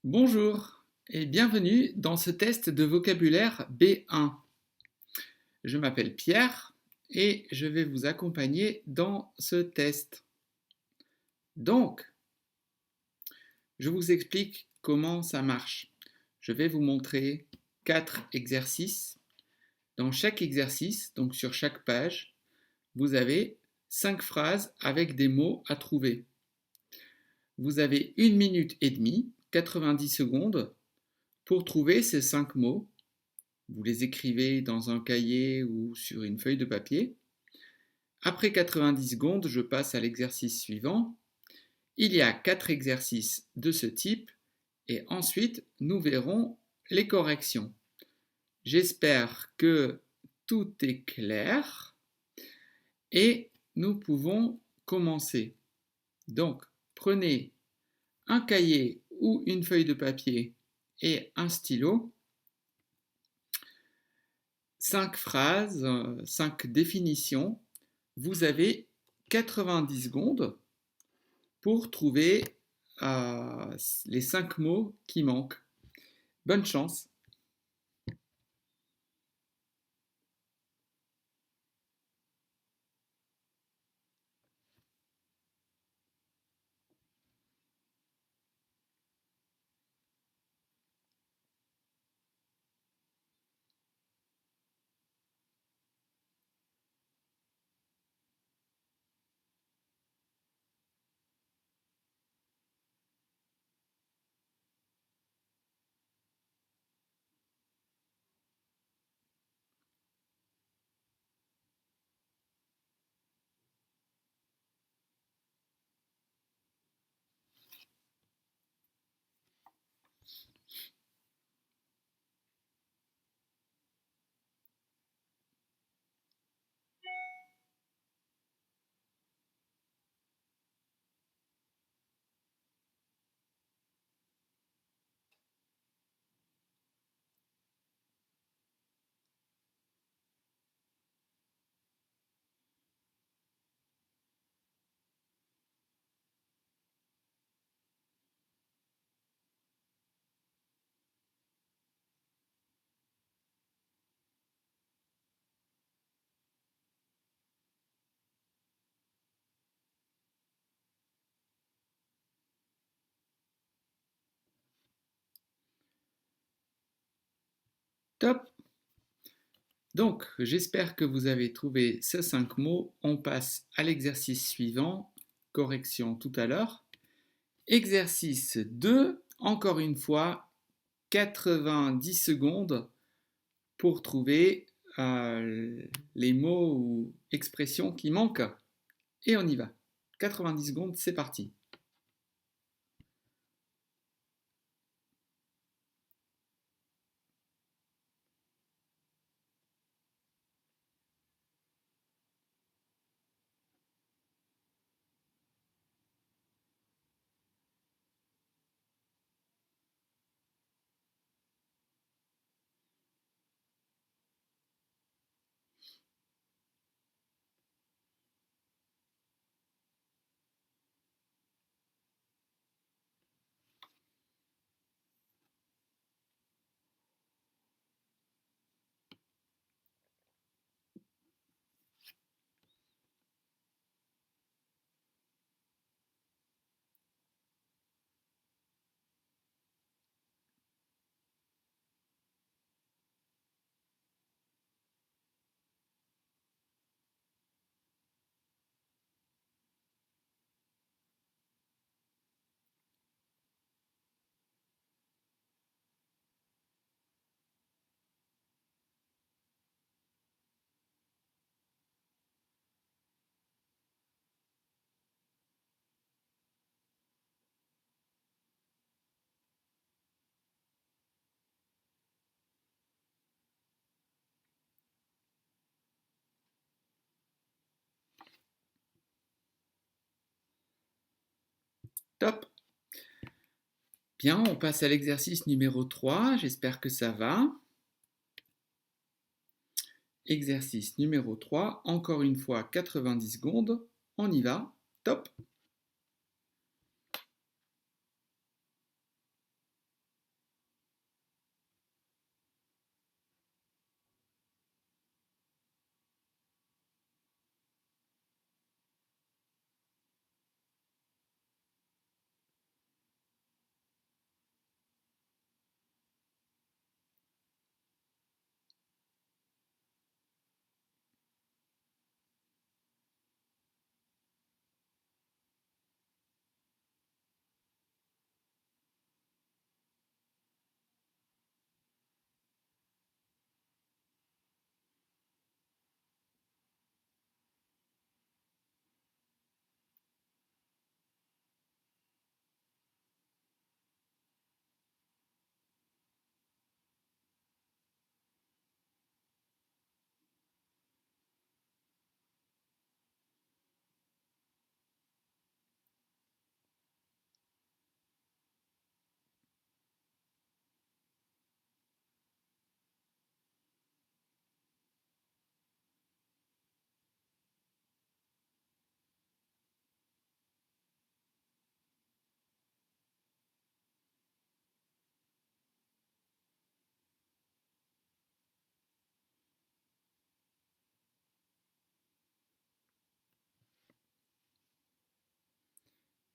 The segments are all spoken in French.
Bonjour et bienvenue dans ce test de vocabulaire B1. Je m'appelle Pierre et je vais vous accompagner dans ce test. Donc, je vous explique comment ça marche. Je vais vous montrer 4 exercices. Dans chaque exercice, donc sur chaque page, vous avez 5 phrases avec des mots à trouver. Vous avez 1 minute et demie, 90 secondes, pour trouver ces 5 mots. Vous les écrivez dans un cahier ou sur une feuille de papier. Après 90 secondes, je passe à l'exercice suivant. Il y a 4 exercices de ce type et ensuite nous verrons les corrections. J'espère que tout est clair et nous pouvons commencer. Donc, prenez un cahier ou une feuille de papier et un stylo. 5 phrases, 5 définitions. Vous avez 90 secondes pour trouver les 5 mots qui manquent. Bonne chance! Top! Donc, j'espère que vous avez trouvé ces 5 mots. On passe à l'exercice suivant. Correction tout à l'heure. Exercice 2, encore une fois, 90 secondes pour trouver les mots ou expressions qui manquent. Et on y va. 90 secondes, c'est parti. Top! Bien, on passe à l'exercice numéro 3. J'espère que ça va. Exercice numéro 3. Encore une fois, 90 secondes. On y va. Top!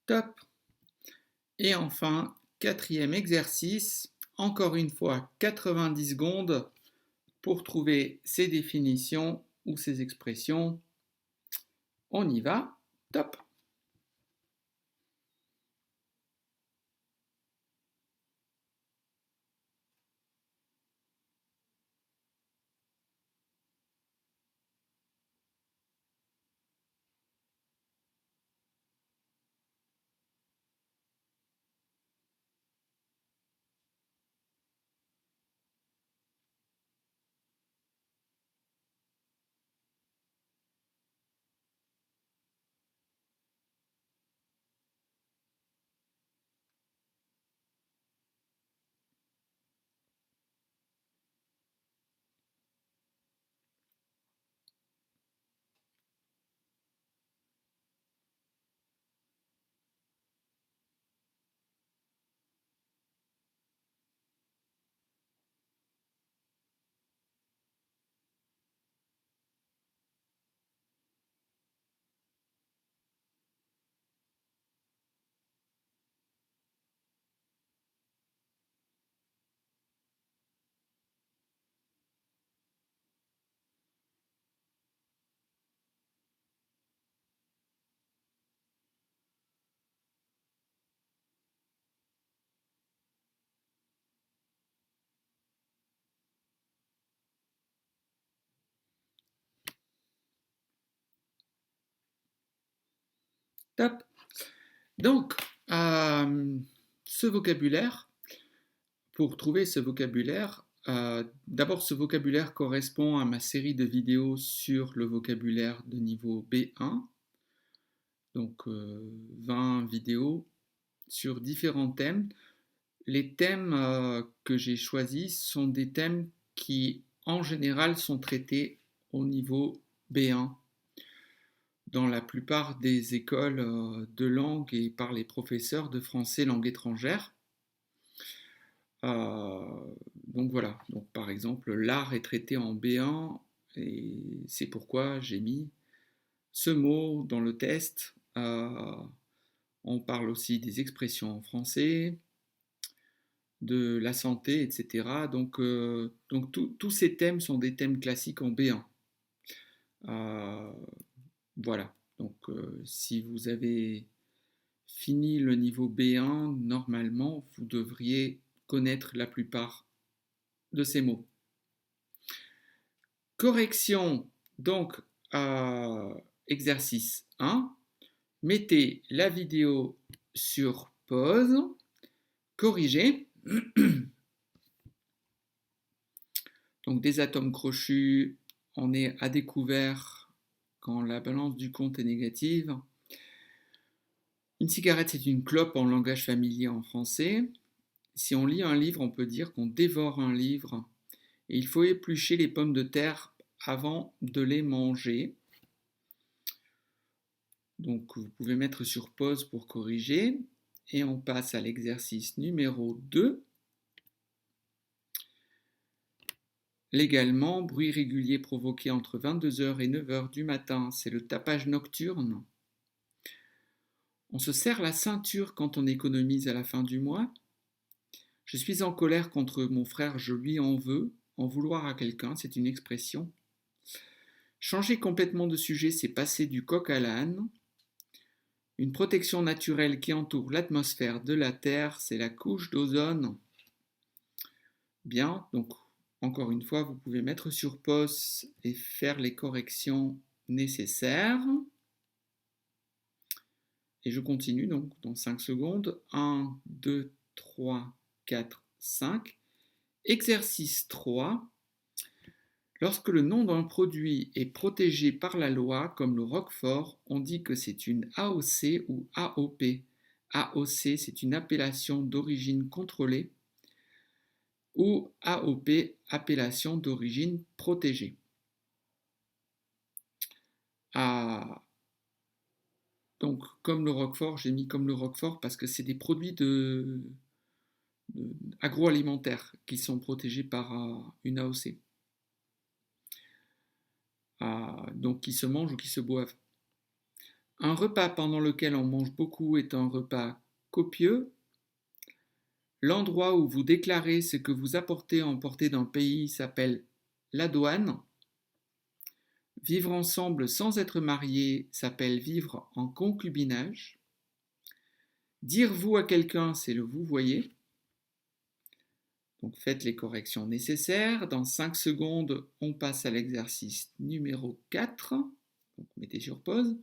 Top. Et enfin, quatrième exercice, encore une fois 90 secondes pour trouver ces définitions ou ces expressions. On y va, top. Top. Donc, ce vocabulaire, pour trouver ce vocabulaire, d'abord ce vocabulaire correspond à ma série de vidéos sur le vocabulaire de niveau B1, donc 20 vidéos sur différents thèmes. Les thèmes que j'ai choisis sont des thèmes qui, en général, sont traités au niveau B1 dans la plupart des écoles de langue et par les professeurs de français langue étrangère. Donc voilà, donc par exemple l'art est traité en B1 et c'est pourquoi j'ai mis ce mot dans le test. On parle aussi des expressions en français, de la santé, etc. Donc tous ces thèmes sont des thèmes classiques en B1. Voilà, donc si vous avez fini le niveau B1, normalement, vous devriez connaître la plupart de ces mots. Correction, donc, exercice 1. Mettez la vidéo sur pause. Corrigez. Donc, des atomes crochus, on est à découvert quand la balance du compte est négative. Une cigarette, c'est une clope en langage familier en français. Si on lit un livre, on peut dire qu'on dévore un livre. Et il faut éplucher les pommes de terre avant de les manger. Donc vous pouvez mettre sur pause pour corriger. Et on passe à l'exercice numéro 2. Légalement, bruit régulier provoqué entre 22h et 9h du matin, c'est le tapage nocturne. On se serre la ceinture quand on économise à la fin du mois. Je suis en colère contre mon frère, je lui en veux. En vouloir à quelqu'un, c'est une expression. Changer complètement de sujet, c'est passer du coq à l'âne. Une protection naturelle qui entoure l'atmosphère de la Terre, c'est la couche d'ozone. Bien, donc encore une fois, vous pouvez mettre sur pause et faire les corrections nécessaires. Et je continue donc dans 5 secondes. 1, 2, 3, 4, 5. Exercice 3. Lorsque le nom d'un produit est protégé par la loi, comme le Roquefort, on dit que c'est une AOC ou AOP. AOC, c'est une appellation d'origine contrôlée, ou AOP, appellation d'origine protégée. Donc, comme le Roquefort, j'ai mis comme le Roquefort parce que c'est des produits agroalimentaires qui sont protégés par une AOC. Donc qui se mangent ou qui se boivent. Un repas pendant lequel on mange beaucoup est un repas copieux. L'endroit où vous déclarez ce que vous apportez ou emportez d'un pays s'appelle la douane. Vivre ensemble sans être marié s'appelle vivre en concubinage. Dire vous à quelqu'un, c'est le vous voyez. Donc faites les corrections nécessaires. Dans 5 secondes, on passe à l'exercice numéro 4. Donc mettez sur pause.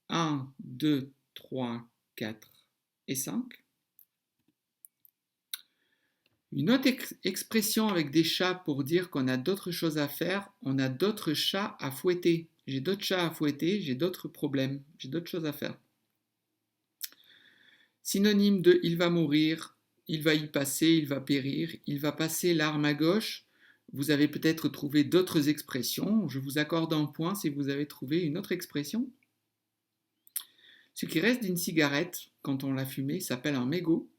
1, 2, 3, 4 et 5. Une autre expression avec des chats pour dire qu'on a d'autres choses à faire, on a d'autres chats à fouetter. J'ai d'autres chats à fouetter, j'ai d'autres problèmes, j'ai d'autres choses à faire. Synonyme de il va mourir, il va y passer, il va périr, il va passer l'arme à gauche. Vous avez peut-être trouvé d'autres expressions. Je vous accorde un point si vous avez trouvé une autre expression. Ce qui reste d'une cigarette, quand on l'a fumée, s'appelle un mégot.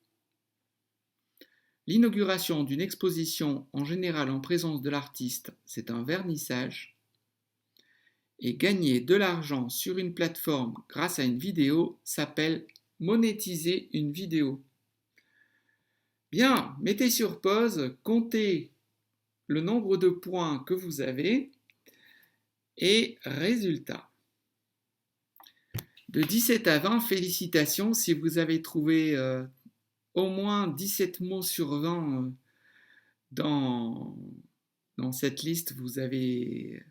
L'inauguration d'une exposition, en général en présence de l'artiste, c'est un vernissage. Et gagner de l'argent sur une plateforme grâce à une vidéo s'appelle monétiser une vidéo. Bien, mettez sur pause, comptez le nombre de points que vous avez et résultat. De 17 à 20, félicitations si vous avez trouvé au moins 17 mots sur 20 dans cette liste. Vous avez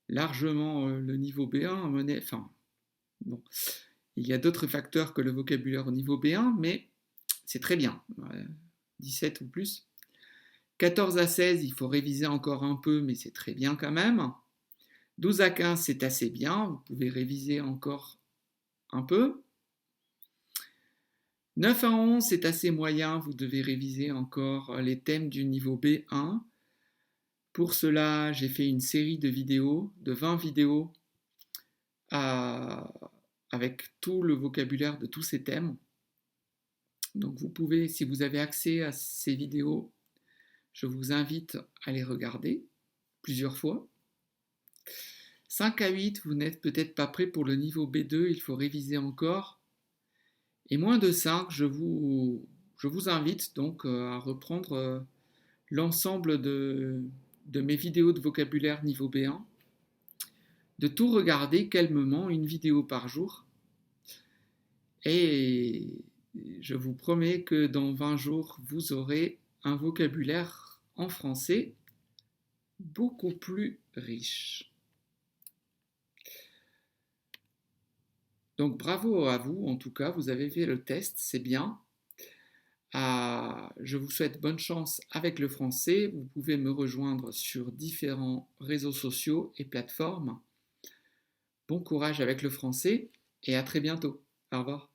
largement le niveau B1 mené. Enfin, bon, il y a d'autres facteurs que le vocabulaire au niveau B1, mais c'est très bien. 17 ou plus. 14 à 16, il faut réviser encore un peu, mais c'est très bien quand même. 12 à 15, c'est assez bien. Vous pouvez réviser encore un peu. 9 à 11, c'est assez moyen. Vous devez réviser encore les thèmes du niveau B1. Pour cela, j'ai fait une série de vidéos, de 20 vidéos, avec tout le vocabulaire de tous ces thèmes. Donc vous pouvez, si vous avez accès à ces vidéos, je vous invite à les regarder plusieurs fois. 5 à 8, vous n'êtes peut-être pas prêt pour le niveau B2, il faut réviser encore. Et moins de 5, je vous invite donc à reprendre l'ensemble de mes vidéos de vocabulaire niveau B1, de tout regarder calmement, une vidéo par jour. Et je vous promets que dans 20 jours, vous aurez un vocabulaire en français beaucoup plus riche. Donc bravo à vous, en tout cas, vous avez fait le test, c'est bien. Je vous souhaite bonne chance avec le français. Vous pouvez me rejoindre sur différents réseaux sociaux et plateformes. Bon courage avec le français et à très bientôt. Au revoir.